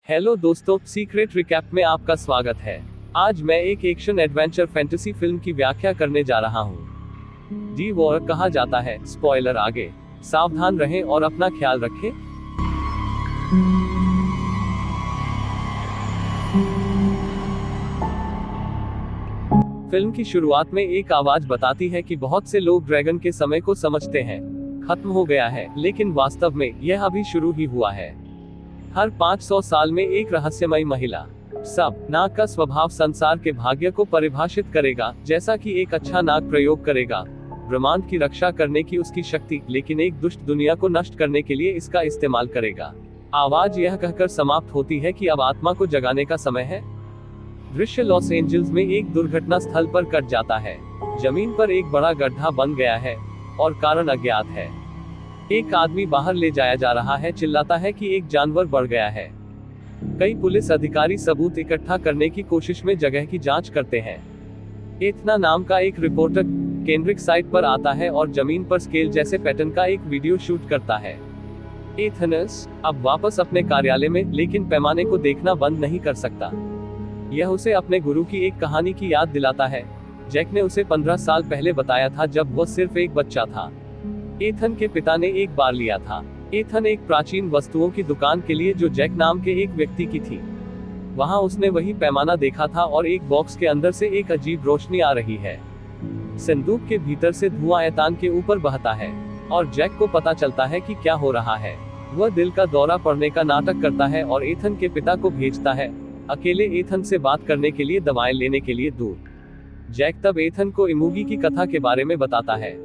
Hello दोस्तों, secret recap में आपका स्वागत है। आज मैं एक एक्शन एडवेंचर फैंटेसी फिल्म की व्याख्या करने जा रहा हूँ। दी वॉर कहा जाता है। स्पॉइलर आगे। सावधान रहें और अपना ख्याल रखें। फिल्म की शुरुआत में एक आवाज बताती है कि बहुत से लोग ड्रैगन के समय को समझते हैं खत्म हो गया है, लेकिन वास्तव में यह अभी शुरू ही हुआ है। हर 500 साल में एक रहस्यमयी महिला सब नाग का स्वभाव संसार के भाग्य को परिभाषित करेगा, जैसा कि एक अच्छा नाग प्रयोग करेगा ब्रह्मांड की रक्षा करने की उसकी शक्ति, लेकिन एक दुष्ट दुनिया को नष्ट करने के लिए इसका इस्तेमाल करेगा। आवाज यह कहकर समाप्त होती है कि अब आत्मा को जगाने का समय है। दृश्य लॉस एंजल्स में एक दुर्घटना स्थल पर कट जाता है। जमीन पर एक बड़ा गड्ढा बन गया है और कारण अज्ञात है। एक आदमी बाहर ले जाया जा रहा है, चिल्लाता है कि एक जानवर बढ़ गया है। कई पुलिस अधिकारी सबूत इकट्ठा करने की कोशिश में जगह की जांच करते हैं। एथना नाम का एक रिपोर्टर केंद्रिक साइट पर आता है और जमीन पर स्केल जैसे पैटर्न का एक वीडियो शूट करता है। एथनस अब वापस अपने कार्यालय में, लेकिन पैमाने को देखना बंद नहीं कर सकता। यह उसे अपने गुरु की एक कहानी की याद दिलाता है। जैक ने उसे 15 साल पहले बताया था, जब वह सिर्फ एक बच्चा था। एथन के पिता ने एक बार लिया था। एथन एक प्राचीन वस्तुओं की दुकान के लिए जो जैक नाम के एक व्यक्ति की थी। वहां उसने वही पैमाना देखा था और एक बॉक्स के अंदर से एक अजीब रोशनी आ रही है। संदूक के भीतर से धुआं ऐतान के ऊपर बहता है और जैक को पता चलता है कि क्या हो रहा है। वह दिल का दौरा पड़ने का नाटक करता है और एथन के पिता को भेजता है, अकेले एथन से बात करने के लिए दवाएं लेने के लिए दूर। जैक तब एथन को इमूगी की कथा के बारे में बताता है।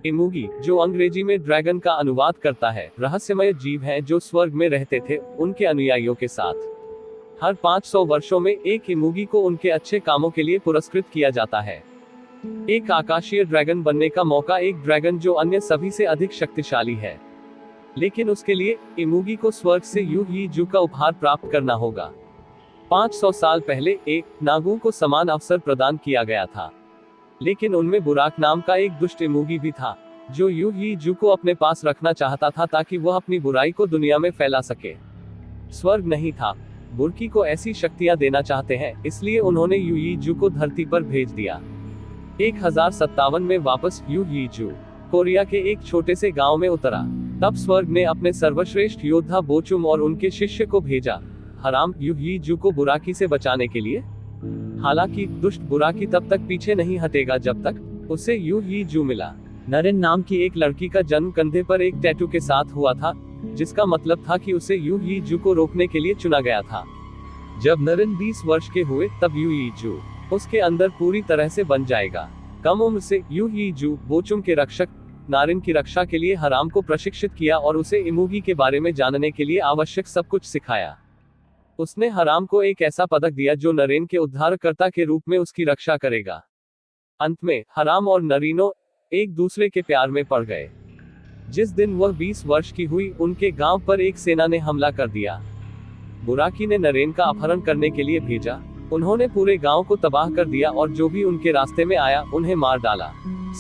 इमूगी, जो अंग्रेजी में ड्रैगन का अनुवाद करता है, रहस्यमय जीव हैं जो स्वर्ग में रहते थे उनके अनुयायियों के साथ। हर 500 वर्षों में एक इमूगी को उनके अच्छे कामों के लिए पुरस्कृत किया जाता है। एक आकाशीय ड्रैगन बनने का मौका, एक ड्रैगन जो अन्य सभी से अधिक शक्तिशाली है, लेकिन उसके लिए इमूगी को स्वर्ग से यू ही जू का उपहार प्राप्त करना होगा। 500 साल पहले एक नागों को समान अवसर प्रदान किया गया था, लेकिन उनमें बुराक नाम का एक दुष्ट इमूगी भी था, जो यू ही जू को अपने पास रखना चाहता था ताकि वह अपनी बुराई को दुनिया में फैला सके। स्वर्ग नहीं था। बुरकी को ऐसी शक्तियां देना चाहते हैं, इसलिए उन्होंने यू ही जू को धरती पर भेज दिया। 1057 में वापस यू ही जू कोरिया के एक छोटे से गांव में उतरा। तब स्वर्ग ने अपने सर्वश्रेष्ठ योद्धा बोचुम और उनके शिष्य को भेजा, हराम यू ही जू को बुराकी से बचाने के लिए। हालांकि दुष्ट बुराकी तब तक पीछे नहीं हटेगा जब तक उसे यू ही जू मिला। नरेन नाम की एक लड़की का जन्म कंधे पर एक टैटू के साथ हुआ था, जिसका मतलब था कि उसे यू ही जू को रोकने के लिए चुना गया था। जब नरेन 20 वर्ष के हुए, तब यू ही जू उसके अंदर पूरी तरह से बन जाएगा। कम उम्र से यू ही जू बोचुम के रक्षक नारिन की रक्षा के लिए हराम को प्रशिक्षित किया और उसे इमूगी के बारे में जानने के लिए आवश्यक सब कुछ सिखाया। उसने हराम को एक ऐसा पदक दिया जो नरेन के उद्धारकर्ता के रूप में उसकी रक्षा करेगा। अंत में हराम और नरीनो एक दूसरे के प्यार में पड़ गए। जिस दिन वह 20 वर्ष की हुई, उनके गांव पर एक सेना ने हमला कर दिया। बुराकी ने नरेन का अपहरण करने के लिए भेजा। उन्होंने पूरे गांव को तबाह कर दिया और जो भी उनके रास्ते में आया उन्हें मार डाला।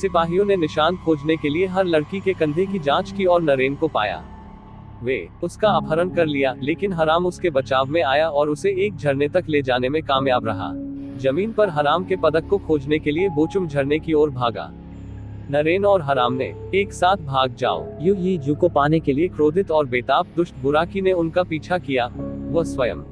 सिपाहियों ने निशान खोजने के लिए हर लड़की के कंधे की जांच की और नरेन को पाया। वे उसका अपहरण कर लिया, लेकिन हराम उसके बचाव में आया और उसे एक झरने तक ले जाने में कामयाब रहा। जमीन पर हराम के पदक को खोजने के लिए बोचुम झरने की ओर भागा। नरेन और हराम ने एक साथ भाग जाओ यू ही जू को पाने के लिए क्रोधित और बेताब दुष्ट बुराकी ने उनका पीछा किया। वह स्वयं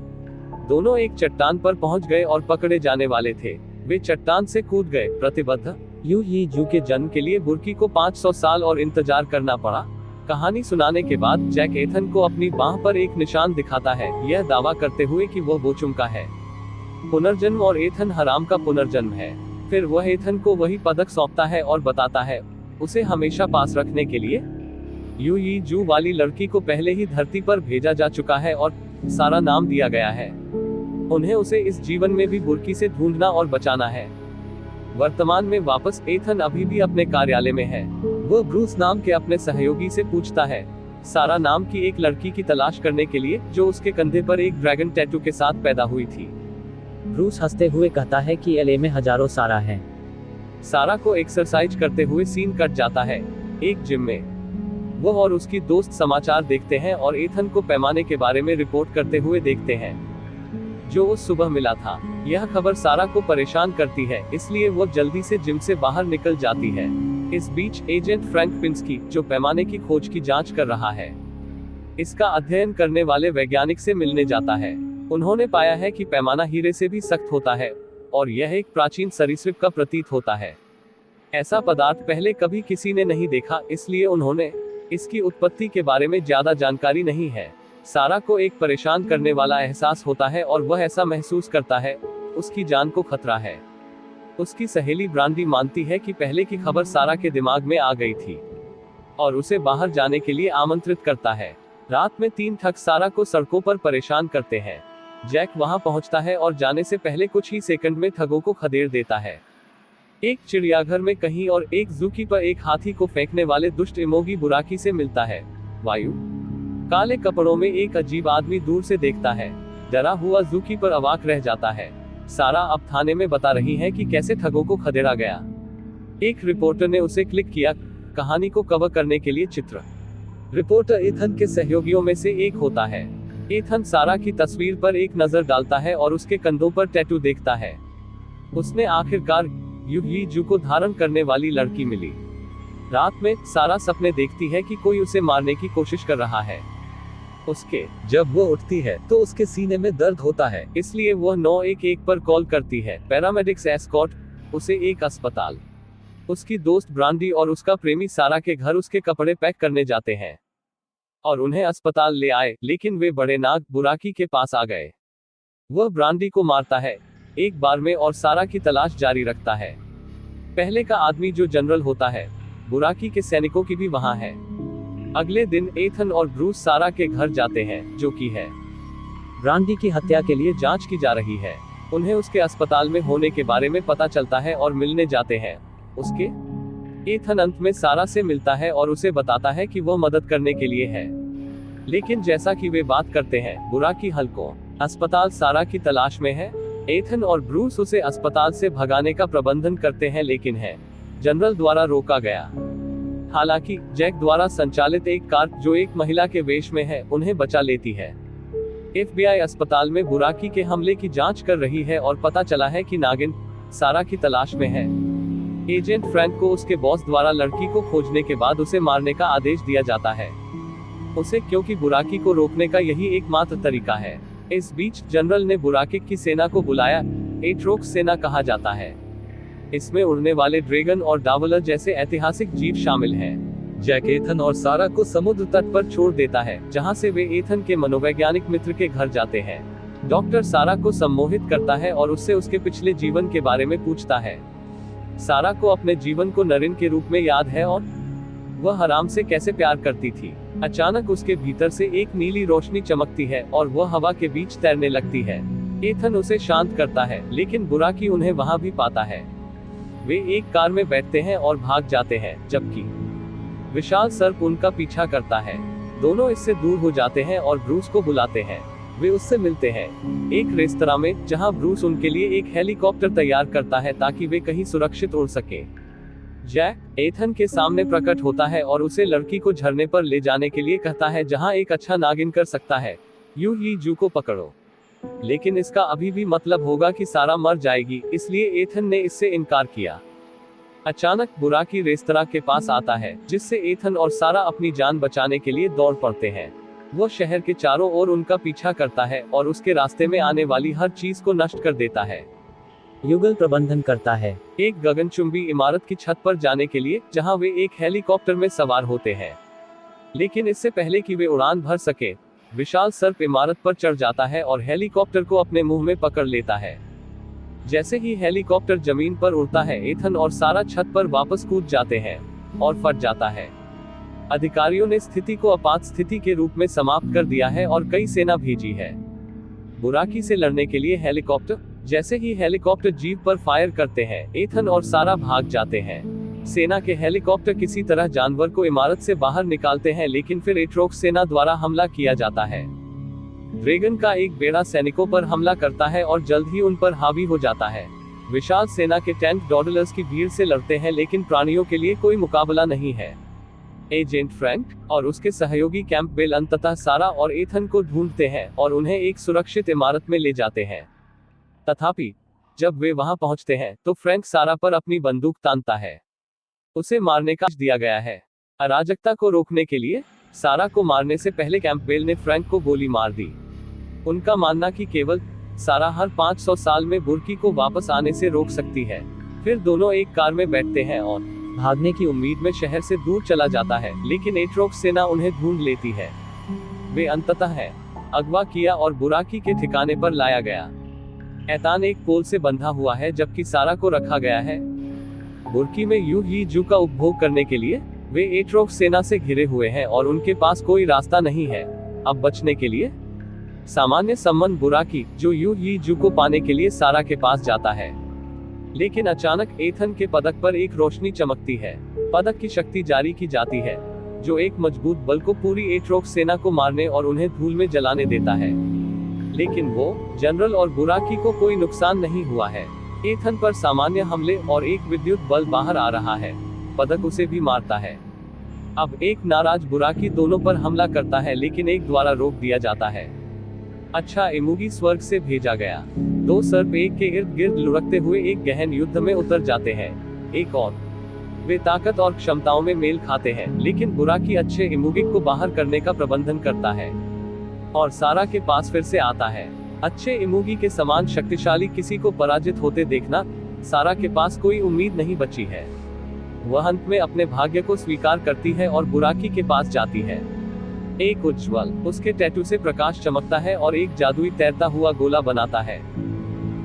दोनों एक चट्टान पर पहुंच गए और पकड़े जाने वाले थे। वे चट्टान से कूद गए। प्रतिबद्ध यू ही जू के जन्म के लिए बुरकी को 500 साल और इंतजार करना पड़ा। कहानी सुनाने के बाद जैक एथन को अपनी बांह पर एक निशान दिखाता है, यह दावा करते हुए कि वह बोचुम का है पुनर्जन्म और एथन हराम का पुनर्जन्म है। फिर वह एथन को वही पदक सौंपता है और बताता है उसे हमेशा पास रखने के लिए। यू ही जू वाली लड़की को पहले ही धरती पर भेजा जा चुका है और सारा नाम दिया गया है। उन्हें उसे इस जीवन में भी बुरकी से ढूंढना और बचाना है। वर्तमान में वापस एथन अभी भी अपने कार्यालय में है। वह ब्रूस नाम के अपने सहयोगी से पूछता है सारा नाम की एक लड़की की तलाश करने के लिए, जो उसके कंधे पर एक ड्रैगन टैटू के साथ पैदा हुई थी। ब्रूस हंसते हुए कहता है कि एलए में हजारों सारा हैं। सारा को एक्सरसाइज करते हुए सीन कट जाता है। एक जिम में वो और उसकी दोस्त समाचार देखते हैं और एथन को पैमाने के बारे में रिपोर्ट करते हुए देखते हैं जो उस सुबह मिला था। यह खबर सारा को परेशान करती है, इसलिए वो जल्दी से जिम से बाहर निकल जाती है। इस बीच एजेंट फ्रैंक पिंस्की, जो पैमाने की खोज की जांच कर रहा है, इसका अध्ययन करने वाले वैज्ञानिक से मिलने जाता है। उन्होंने पाया है कि पैमाना हीरे से भी सख्त होता है और यह एक प्राचीन सरीसृप का प्रतीत होता है। ऐसा पदार्थ पहले कभी किसी ने नहीं देखा, इसलिए उन्होंने इसकी उत्पत्ति के बारे में ज्यादा जानकारी नहीं है। सारा को एक परेशान करने वाला एहसास होता है और वह ऐसा महसूस करता है उसकी जान को खतरा है। उसकी सहेली ब्रांडी मानती है कि पहले की खबर सारा के दिमाग में आ गई थी और उसे बाहर जाने के लिए आमंत्रित करता है। रात में 3 ठग सारा को सड़कों पर परेशान करते हैं। जैक वहां पहुंचता है और जाने से पहले कुछ ही सेकंड में ठगों को खदेड़ देता है। एक चिड़ियाघर में कहीं और एक जूकी पर एक हाथी को फेंकने वाले दुष्ट इमोगी बुराकी से मिलता है। वायु काले कपड़ों में एक अजीब आदमी दूर से देखता है। डरा हुआ जूकी पर अवाक रह जाता है। सारा अब थाने में बता रही है कि कैसे ठगों को खदेड़ा गया। एक रिपोर्टर ने उसे क्लिक किया कहानी को कवर करने के लिए चित्र। रिपोर्टर एथन के सहयोगियों में से एक होता है। एथन सारा की तस्वीर पर एक नजर डालता है और उसके कंधों पर टैटू देखता है। उसने आखिरकार यू जू को धारण करने वाली लड़की मिली। रात में सारा सपने देखती है कि कोई उसे मारने की कोशिश कर रहा है। जब वो उठती है तो उसके सीने में दर्द होता है, इसलिए वह 911 पर कॉल करती है। पैरामेडिक्स एस्कॉर्ट उसे एक अस्पताल। उसकी दोस्त ब्रांडी और उसका प्रेमी सारा के घर उसके कपड़े पैक करने जाते हैं और उन्हें अस्पताल ले आए, लेकिन वे बड़े नाग बुराकी के पास आ गए। वह ब्रांडी को मारता है एक बार में और सारा की तलाश जारी रखता है। पहले का आदमी जो जनरल होता है, बुराकी के सैनिकों की भी वहां है। अगले दिन एथन और ब्रूस सारा के घर जाते हैं, जो कि है ब्रांडी की हत्या के लिए जांच की जा रही है। उन्हें उसके अस्पताल में होने के बारे में पता चलता है और मिलने जाते हैं। एथन अंत में सारा से मिलता है और उसे बताता है कि वह मदद करने के लिए है, लेकिन जैसा कि वे बात करते हैं, बुराकी हल्को अस्पताल सारा की तलाश में है। एथन और ब्रूस उसे अस्पताल से भगाने का प्रबंधन करते हैं, लेकिन है जनरल द्वारा रोका गया। हालांकि जैक द्वारा संचालित एक कार जो एक महिला के वेश में है, उन्हें बचा लेती है। FBI अस्पताल में बुराकी के हमले की जांच कर रही है और पता चला है कि नागिन सारा की तलाश में है। एजेंट फ्रैंक को उसके बॉस द्वारा लड़की को खोजने के बाद उसे मारने का आदेश दिया जाता है क्योंकि बुराकी को रोकने का यही एकमात्र तरीका है। इस बीच जनरल ने बुराकी की सेना को बुलाया। एट्रोक्स सेना कहा जाता है। इसमें उड़ने वाले ड्रैगन और डावलर जैसे ऐतिहासिक जीव शामिल हैं। जैक एथन और सारा को समुद्र तट पर छोड़ देता है, जहां से वे एथन के मनोवैज्ञानिक मित्र के घर जाते हैं। डॉक्टर सारा को सम्मोहित करता है और उससे उसके पिछले जीवन के बारे में पूछता है। सारा को अपने जीवन को नरिन के रूप में याद है और वह हराम से कैसे प्यार करती थी। अचानक उसके भीतर से एक नीली रोशनी चमकती है और वह हवा के बीच तैरने लगती है। एथन उसे शांत करता है, लेकिन बुराकी उन्हें वहां भी पाता है। वे एक कार में बैठते हैं और भाग जाते हैं, जबकि विशाल सर्प उनका पीछा करता है। दोनों इससे दूर हो जाते हैं और ब्रूस को बुलाते हैं। वे उससे मिलते हैं एक रेस्तरां में, जहां ब्रूस उनके लिए एक हेलीकॉप्टर तैयार करता है ताकि वे कहीं सुरक्षित उड़ सके। जैक एथन के सामने प्रकट होता है और उसे लड़की को झरने पर ले जाने के लिए कहता है, जहां एक अच्छा नागिन कर सकता है। यू जू को पकड़ो। लेकिन इसका अभी भी मतलब होगा कि सारा मर जाएगी, इसलिए एथन ने इससे इनकार किया। अचानक बुराकी रेस्तरां के पास आता है, जिससे एथन और सारा अपनी जान बचाने के लिए दौड़ पड़ते हैं। वो शहर के चारों ओर उनका पीछा करता है और उसके रास्ते में आने वाली हर चीज को नष्ट कर देता है। युगल प्रबंधन करता है एक गगनचुंबी इमारत की छत पर जाने के लिए, जहां वे एक हेलीकॉप्टर में सवार होते हैं। लेकिन इससे पहले कि वे उड़ान भर सके, विशाल सर्प इमारत पर चढ़ जाता है और हेलीकॉप्टर को अपने मुंह में पकड़ लेता है। जैसे ही हेलीकॉप्टर जमीन पर उड़ता है, एथन और सारा छत पर वापस कूद जाते हैं और फट जाता है। अधिकारियों ने स्थिति को आपात स्थिति के रूप में समाप्त कर दिया है और कई सेना भेजी है बुराकी से लड़ने के लिए हेलीकॉप्टर। जैसे ही हेलीकॉप्टर जीप पर फायर करते हैं, एथन और सारा भाग जाते हैं। सेना के हेलीकॉप्टर किसी तरह जानवर को इमारत से बाहर निकालते हैं, लेकिन फिर एट्रोक्स सेना द्वारा हमला किया जाता है। ड्रैगन का एक बेड़ा सैनिकों पर हमला करता है और जल्द ही उन पर हावी हो जाता है। विशाल सेना के टैंक डॉडलर्स की भीड़ से लड़ते हैं, लेकिन प्राणियों के लिए कोई मुकाबला नहीं है। एजेंट फ्रैंक और उसके सहयोगी कैंपबेल अंततः सारा और एथन को ढूंढते हैं और उन्हें एक सुरक्षित इमारत में ले जाते हैं। तथापि जब वे वहां पहुंचते हैं तो फ्रैंक सारा पर अपनी बंदूक तानता है। उसे मारने का आदेश दिया गया है। अराजकता को रोकने के लिए सारा को मारने से पहले कैंपबेल ने फ्रैंक को गोली मार दी। उनका मानना कि केवल सारा हर 500 साल में बुर्की को वापस आने से रोक सकती है। फिर दोनों एक कार में बैठते हैं और भागने की उम्मीद में शहर से दूर चला जाता है, लेकिन एट्रोक्स सेना उन्हें ढूंढ लेती है। वे अंततः है अगवा किया और बुराकी के ठिकाने पर लाया गया। एतान एक पोल से बंधा हुआ है जबकि सारा को रखा गया है। बुर्की में यू ही जू का उपभोग करने के लिए वे एट्रोक्स सेना से घिरे हुए हैं और उनके पास कोई रास्ता नहीं है। अब बचने के लिए सामान्य संबंध बुराकी जो यू ही जू को पाने के लिए सारा के पास जाता है। लेकिन अचानक एथन के पदक पर एक रोशनी चमकती है। पदक की शक्ति जारी की जाती है जो एक मजबूत बल को पूरी एट्रोक्स सेना को मारने और उन्हें धूल में जलाने देता है। लेकिन वो जनरल और बुराकी को कोई नुकसान नहीं हुआ है। एथन पर सामान्य हमले और एक विद्युत बल बाहर आ रहा है। पदक उसे भी मारता है। अब एक नाराज बुराकी दोनों पर हमला करता है, लेकिन एक द्वारा रोक दिया जाता है। अच्छा, इमुगी स्वर्ग से भेजा गया। दो सर्प एक के इर्द गिर्द लुढ़कते हुए एक गहन युद्ध में उतर जाते हैं। एक और वे ताकत और क्षमताओं में मेल खाते हैं, लेकिन बुराकी अच्छे इमुगिक को बाहर करने का प्रबंधन करता है और सारा के पास फिर से आता है। अच्छे इमुगी के समान शक्तिशाली किसी को पराजित होते देखना, सारा के पास कोई उम्मीद नहीं बची है। वह अंत में अपने भाग्य को स्वीकार करती है और बुराकी के पास जाती है। एक उज्ज्वल उसके टैटू से प्रकाश चमकता है और एक जादुई तैरता हुआ गोला बनाता है।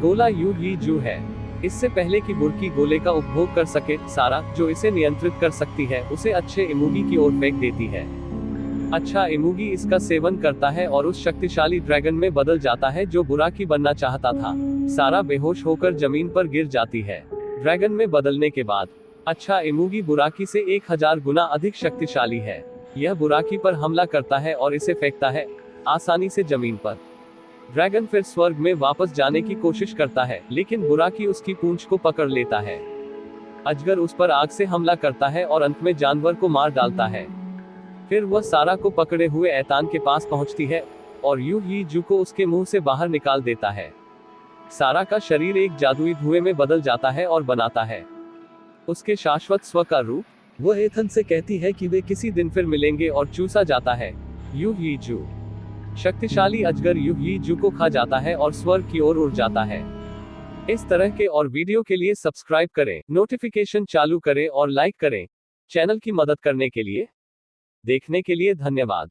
गोला यू ही जू है। इससे पहले कि बुर्की गोले का उपभोग कर सके, सारा जो इसे नियंत्रित कर सकती है उसे अच्छे इमुगी की ओर फेंक देती है। अच्छा इमुगी इसका सेवन करता है और उस शक्तिशाली ड्रैगन में बदल जाता है जो बुराकी बनना चाहता था। सारा बेहोश होकर जमीन पर गिर जाती है। ड्रैगन में बदलने के बाद अच्छा इमुगी बुराकी से 1000 गुना अधिक शक्तिशाली है। यह बुराकी पर हमला करता है और इसे फेंकता है आसानी से जमीन पर। ड्रैगन फिर स्वर्ग में वापस जाने की कोशिश करता है, लेकिन बुराकी उसकी पूंछ को पकड़ लेता है। अजगर उस पर आग से हमला करता है और अंत में जानवर को मार डालता है। फिर वह सारा को पकड़े हुए एतान के पास पहुंचती है और यू ही जू को उसके मुंह से बाहर निकाल देता है। सारा का शरीर एक जादुई धुएं में बदल जाता है और बनाता है उसके शाश्वत स्व का रूप। वह एथन से कहती है कि वे किसी दिन फिर मिलेंगे और चूसा जाता है यू ही जू। शक्तिशाली अजगर यू ही जू को खा जाता है और स्वर्ग की ओर उड़ जाता है। इस तरह के और वीडियो के लिए सब्सक्राइब करें, नोटिफिकेशन चालू करें और लाइक करें। चैनल की मदद करने के लिए देखने के लिए धन्यवाद।